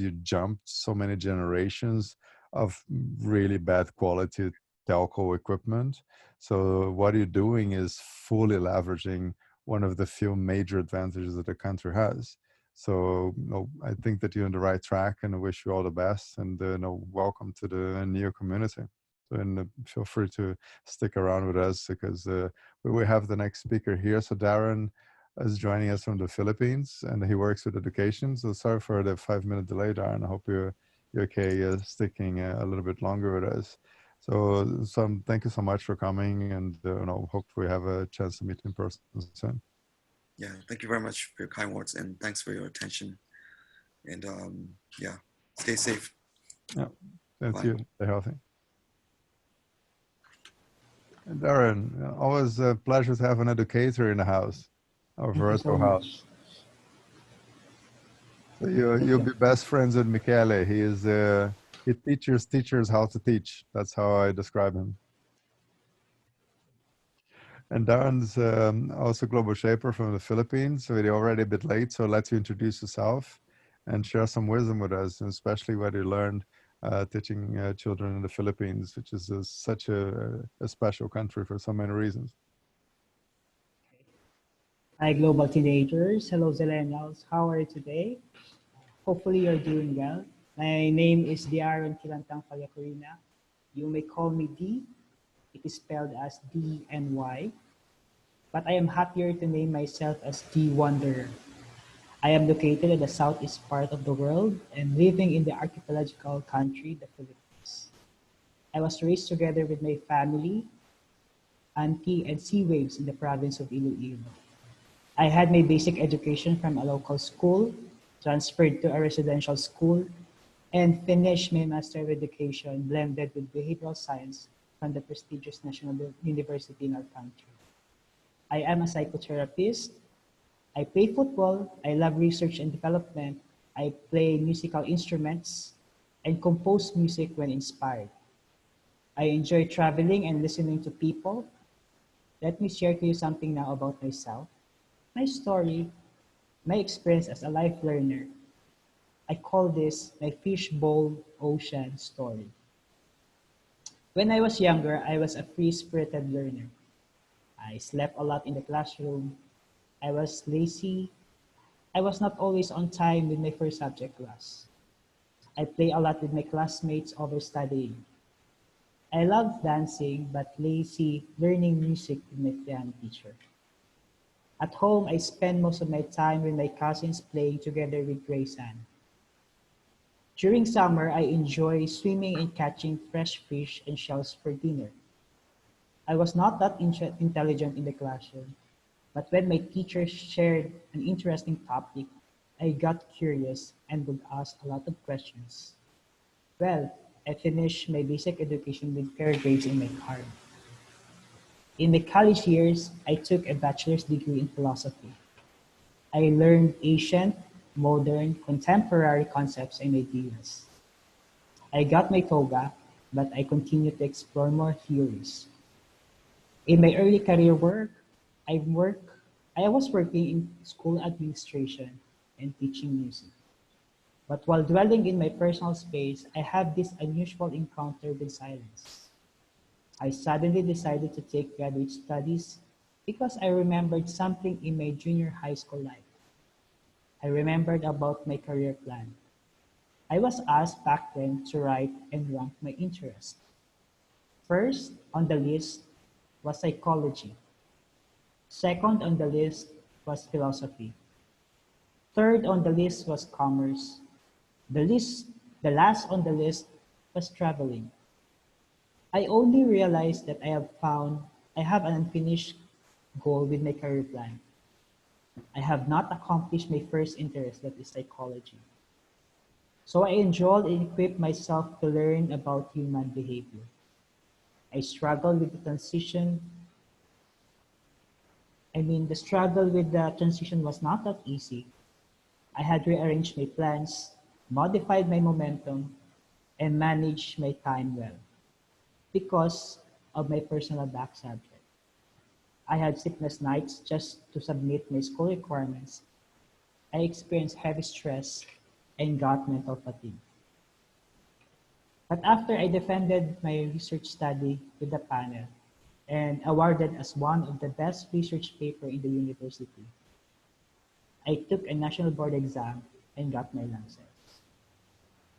you jumped so many generations of really bad quality telco equipment. So what you're doing is fully leveraging one of the few major advantages that the country has. So I think that you're on the right track, and I wish you all the best. And welcome to the NEO community. So, and feel free to stick around with us, because we have the next speaker here. So Darren is joining us from the Philippines, and he works with education. So sorry for the 5-minute delay, Darren. I hope you're okay sticking a little bit longer with us. So thank you so much for coming, and hope we have a chance to meet in person soon. Yeah, thank you very much for your kind words, and thanks for your attention. And yeah, stay safe. Yeah, thank you. Stay healthy. And Darren, always a pleasure to have an educator in the house, our virtual house. So you'll be best friends with Michele. He teaches teachers how to teach. That's how I describe him. And Darren's also global shaper from the Philippines. So you're already a bit late, so I'll let you introduce yourself and share some wisdom with us, and especially what you learned teaching children in the Philippines, which is such a special country for so many reasons. Hi, global teenagers. Hello, Zillennials. How are you today? Hopefully, you're doing well. My name is Diaron Kilantang Fallacorina. You may call me D. It is spelled as D-N-Y. But I am happier to name myself as D Wanderer. I am located in the southeast part of the world and living in the archipelagical country, the Philippines. I was raised together with my family, auntie, and sea waves in the province of Iloilo. I had my basic education from a local school, transferred to a residential school, and finished my master of education blended with behavioral science from the prestigious National University in our country. I am a psychotherapist. I play football. I love research and development. I play musical instruments and compose music when inspired. I enjoy traveling and listening to people. Let me share to you something now about myself. My story, my experience as a life learner. I call this my fishbowl ocean story. When I was younger, I was a free-spirited learner. I slept a lot in the classroom. I was lazy. I was not always on time with my first subject class. I play a lot with my classmates over studying. I loved dancing, but lazy learning music with my piano teacher. At home, I spend most of my time with my cousins playing together with Grayson. During summer, I enjoy swimming and catching fresh fish and shells for dinner. I was not that intelligent in the classroom, but when my teacher shared an interesting topic, I got curious and would ask a lot of questions. Well, I finished my basic education with fair grades in my card. In my college years, I took a bachelor's degree in philosophy. I learned ancient, modern, contemporary concepts and ideas. I got my toga, but I continued to explore more theories. In my early career work, I was working in school administration and teaching music. But while dwelling in my personal space, I had this unusual encounter with silence. I suddenly decided to take graduate studies because I remembered something in my junior high school life. I remembered about my career plan. I was asked back then to write and rank my interests. First on the list was psychology. Second on the list was philosophy. Third on the list was commerce. The last on the list was traveling. I only realized that I have an unfinished goal with my career plan. I have not accomplished my first interest, that is psychology. So I enrolled and equipped myself to learn about human behavior. I struggled with the transition. The struggle with the transition was not that easy. I had rearranged my plans, modified my momentum, and managed my time well because of my personal back subject. I had sleepless nights just to submit my school requirements. I experienced heavy stress and got mental fatigue. But after I defended my research study with the panel and awarded as one of the best research paper in the university, I took a national board exam and got my license.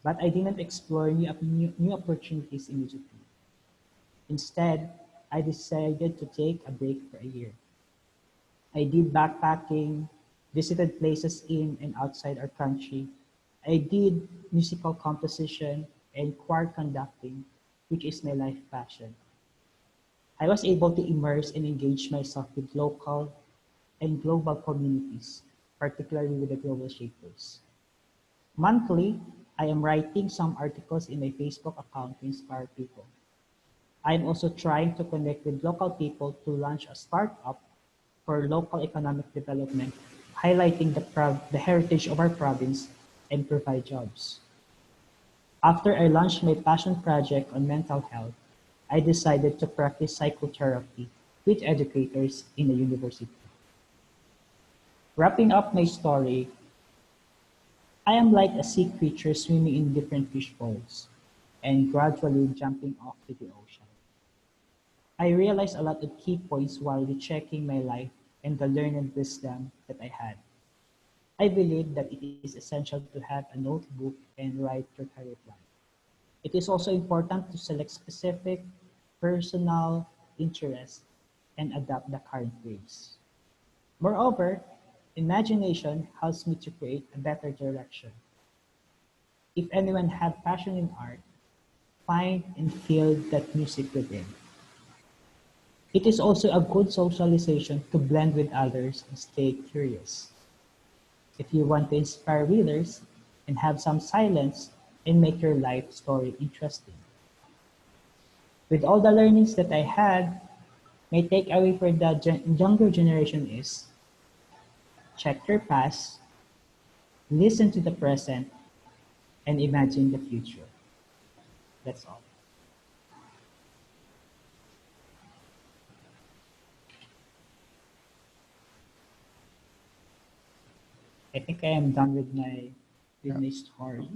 But I didn't explore new opportunities immediately. Instead, I decided to take a break for a year. I did backpacking, visited places in and outside our country. I did musical composition and choir conducting, which is my life passion. I was able to immerse and engage myself with local and global communities, particularly with the global shapers. Monthly, I am writing some articles in my Facebook account to inspire people. I am also trying to connect with local people to launch a startup for local economic development, highlighting the heritage of our province and provide jobs. After I launched my passion project on mental health, I decided to practice psychotherapy with educators in the university. Wrapping up my story, I am like a sea creature swimming in different fish bowls and gradually jumping off to the ocean. I realized a lot of key points while rechecking my life and the learned wisdom that I had. I believe that it is essential to have a notebook and write your career plan. It is also important to select specific personal interests and adapt the current waves. Moreover, imagination helps me to create a better direction. If anyone have passion in art, find and feel that music within. It is also a good socialization to blend with others and stay curious. If you want to inspire readers and have some silence and make your life story interesting. With all the learnings that I had, my takeaway for the younger generation is check your past, listen to the present, and imagine the future. That's all. I think I am done with Yeah. my story.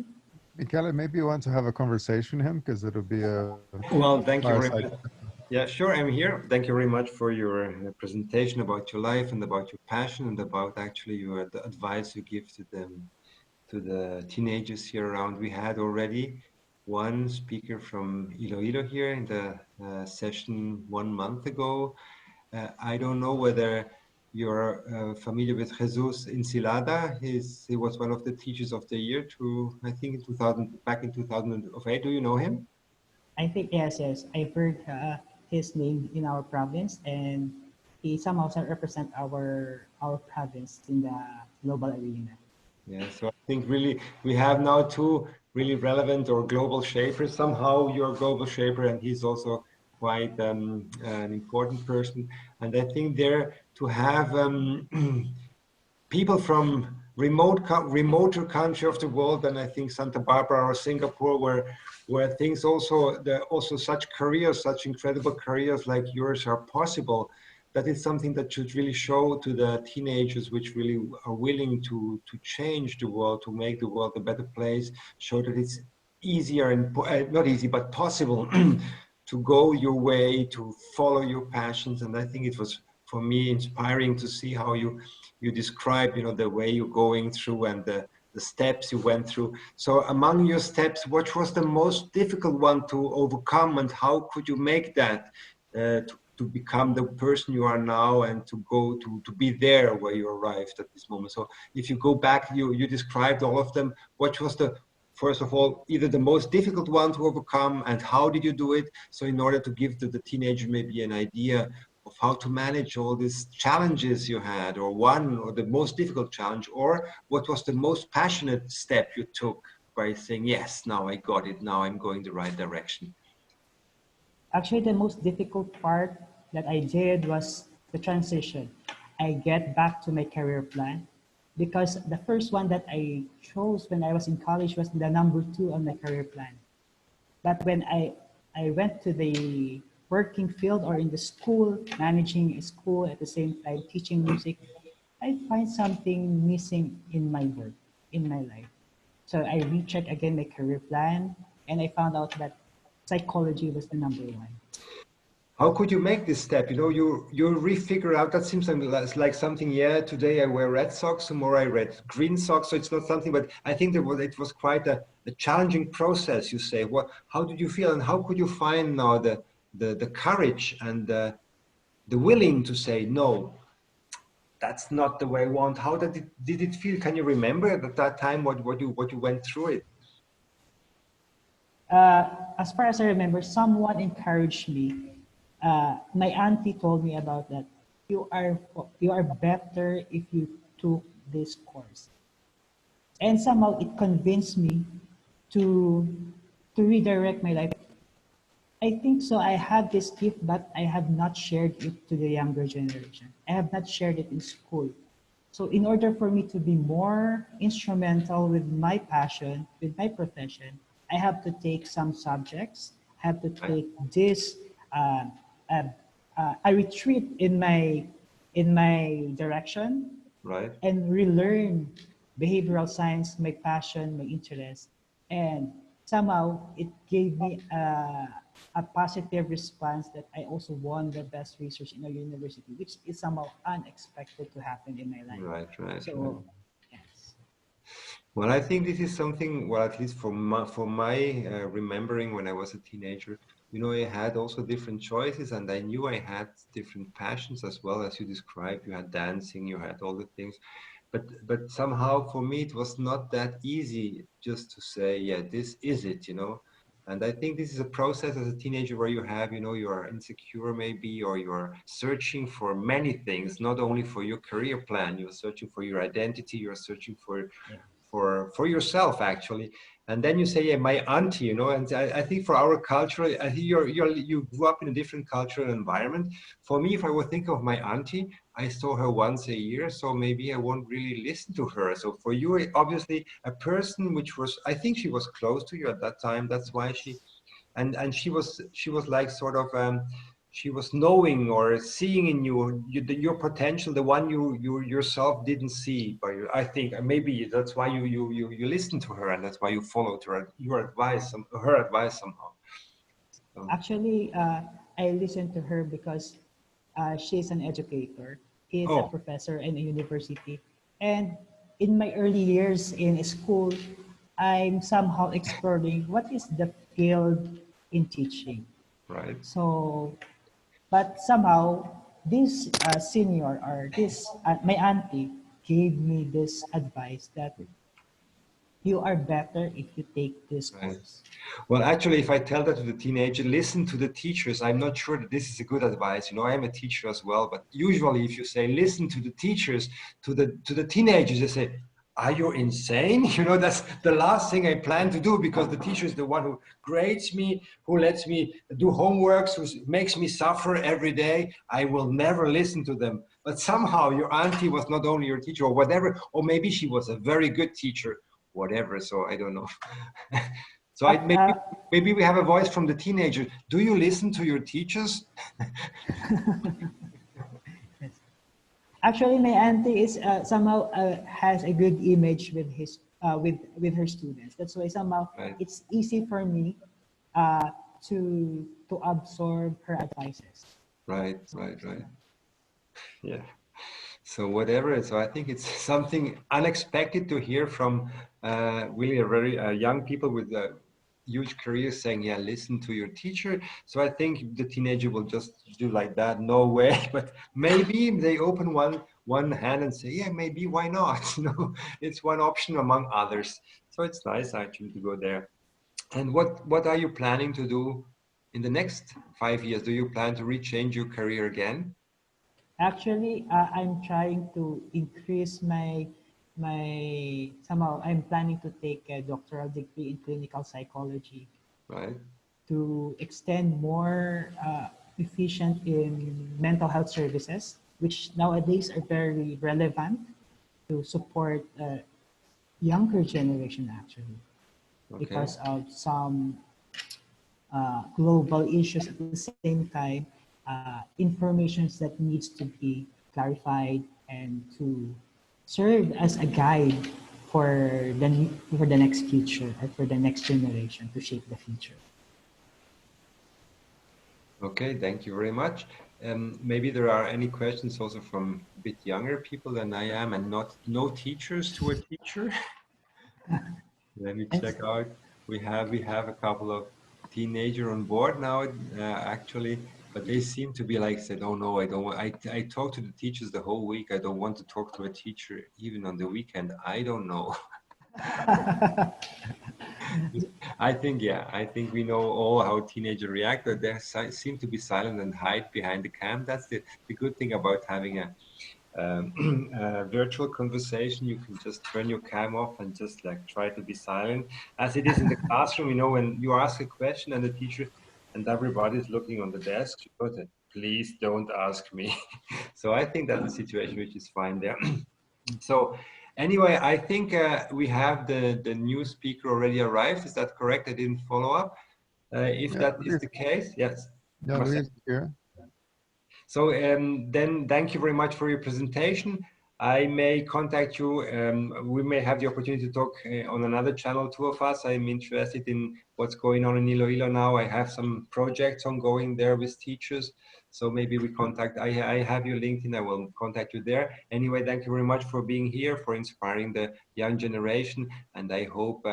Michele, maybe you want to have a conversation with him because it'll be a Well, thank you very fireside. much. Yeah, sure, I'm here. Thank you very much for your presentation about your life and about your passion and about actually the advice you give to the teenagers here around. We had already one speaker from Iloilo here in the session 1 month ago. I don't know whether you're familiar with Jesus Ensilada. He was one of the teachers of the year I think in 2000, back in 2008. Do you know him? I think yes. I've heard his name in our province, and he somehow represent our province in the global arena. Yeah, so I think really we have now two really relevant or global shapers. Somehow you're a global shaper, and he's also quite an important person. And I think there to have people from remoter country of the world than I think Santa Barbara or Singapore, where things also there are also such careers, such incredible careers like yours are possible. That is something that should really show to the teenagers, which really are willing to change the world, to make the world a better place. Show that it's easier and not easy, but possible to go your way, to follow your passions. And I think it was for me inspiring to see how you describe, the way you're going through and the steps you went through. So among your steps, what was the most difficult one to overcome, and how could you make that to become the person you are now and to go to be there where you arrived at this moment? So if you go back, you described all of them. What was the first of all, either the most difficult one to overcome, and how did you do it? So in order to give the teenager maybe an idea of how to manage all these challenges you had, or one, or the most difficult challenge, or what was the most passionate step you took by saying, yes, now I got it, now I'm going the right direction? Actually, the most difficult part that I did was the transition. I get back to my career plan because the first one that I chose when I was in college was the number 2 on my career plan. But when I went to the working field or in the school, managing a school at the same time teaching music, I find something missing in my work, in my life. So I rechecked again my career plan, and I found out that psychology was the number one. How could you make this step? You know, you refigure out. That seems like something. Yeah, today I wear red socks, tomorrow I wear green socks. So it's not something. But I think it was quite a challenging process. You say, what? How did you feel, and how could you find now the courage and the willing to say no? That's not the way I want. How did it feel? Can you remember at that time what you went through it? As far as I remember, someone encouraged me. My auntie told me about that. You are better if you took this course, and somehow it convinced me to redirect my life. I think so. I have this gift, but I have not shared it to the younger generation. I have not shared it in school. So in order for me to be more instrumental with my passion, with my profession, I have to take some subjects. I have to take this uh, a retreat in my direction, Right. and relearn behavioral science, my passion, my interest. And somehow it gave me a positive response that I also won the best research in a university, which is somehow unexpected to happen in my life. Right. Right. So, Right. yes. Well, I think this is something, well, at least for my remembering when I was a teenager, you know, I had also different choices and I knew I had different passions as well as you described. You had dancing, you had all the things. But somehow for me, it was not that easy just to say, yeah, this is it, you know. And I think this is a process as a teenager where you have, you know, you are insecure maybe, or you're searching for many things, not only for your career plan, you're searching for your identity, you're searching for Yeah. yourself actually. And then you say, yeah, my auntie, you know. And I think for our culture, I think you grew up in a different cultural environment. For me, if I would think of my auntie, I saw her once a year, so maybe I won't really listen to her. So for you, obviously a person which was, I think she was close to you at that time, that's why she, and she was like sort of she was knowing or seeing in you, your potential, the one you yourself didn't see. But I think maybe that's why you listened to her, and that's why you followed your advice, her advice somehow. Actually, I listened to her because she's an educator. He is a Oh, professor in a university. And in my early years in school, I'm somehow exploring what is the field in teaching. right. So, but somehow this senior or this, my auntie gave me this advice that you are better if you take this Right. course. Well, actually, if I tell that to the teenager, listen to the teachers, I'm not sure that this is a good advice. You know, I am a teacher as well, but usually if you say, listen to the teachers, to the teenagers, they say, are you insane? You know, that's the last thing I plan to do, because the teacher is the one who grades me, who lets me do homeworks, who makes me suffer every day. I will never listen to them. But somehow your auntie was not only your teacher or whatever, or maybe she was a very good teacher, whatever. So I don't know. So maybe we have a voice from the teenager. Do you listen to your teachers? Actually, my auntie is somehow has a good image with his with her students. That's why somehow Right, it's easy for me uh, to absorb her advices. right, So, right, right. Yeah. So whatever. So I think it's something unexpected to hear from really a very young people with huge careers saying, yeah, listen to your teacher. So I think the teenager will just do like that. No way. But maybe they open one hand and say, yeah, maybe why not? You know, it's one option among others. So it's nice actually to go there. And what are you planning to do in the next 5 years? Do you plan to rechange your career again? actually, I'm trying to increase my somehow I'm planning to take a doctoral degree in clinical psychology Right. to extend more efficient in mental health services, which nowadays are very relevant to support younger generation actually, Okay. because of some global issues. At the same time, informations that needs to be clarified and to serve as a guide for the next future and for the next generation to shape the future. Okay, thank you very much. Maybe there are any questions also from a bit younger people than I am, and no teachers to a teacher. Let me check out. We have a couple of teenager on board now, actually, but they seem to be like said, "Oh no, I don't want. I talk to the teachers the whole week. I don't want to talk to a teacher even on the weekend. I don't know." I think, yeah, I think we know all how teenagers react, but they seem to be silent and hide behind the cam. That's the good thing about having a, a virtual conversation. You can just turn your cam off and just like try to be silent, as it is in the classroom. You know, when you ask a question and the teacher and everybody's looking on the desk, you go, please don't ask me. So I think that's a situation which is fine there. So anyway, I think we have the new speaker already arrived. Is that correct? I didn't follow up. If that is the case, yes. Yeah, Luis here. So then thank you very much for your presentation. I may contact you. We may have the opportunity to talk on another channel, two of us. I'm interested in what's going on in Iloilo now. I have some projects ongoing there with teachers. So maybe we contact, I have your LinkedIn, I will contact you there. Anyway, thank you very much for being here, for inspiring the young generation. And I hope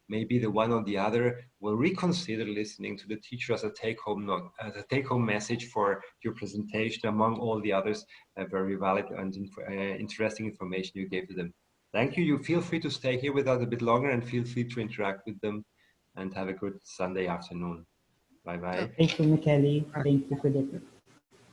maybe the one or the other will reconsider listening to the teacher as a take-home message for your presentation, among all the others, very valid and interesting information you gave to them. Thank you. You feel free to stay here with us a bit longer and feel free to interact with them, and have a good Sunday afternoon. Bye-bye. Thank you, Michele. Thank you for the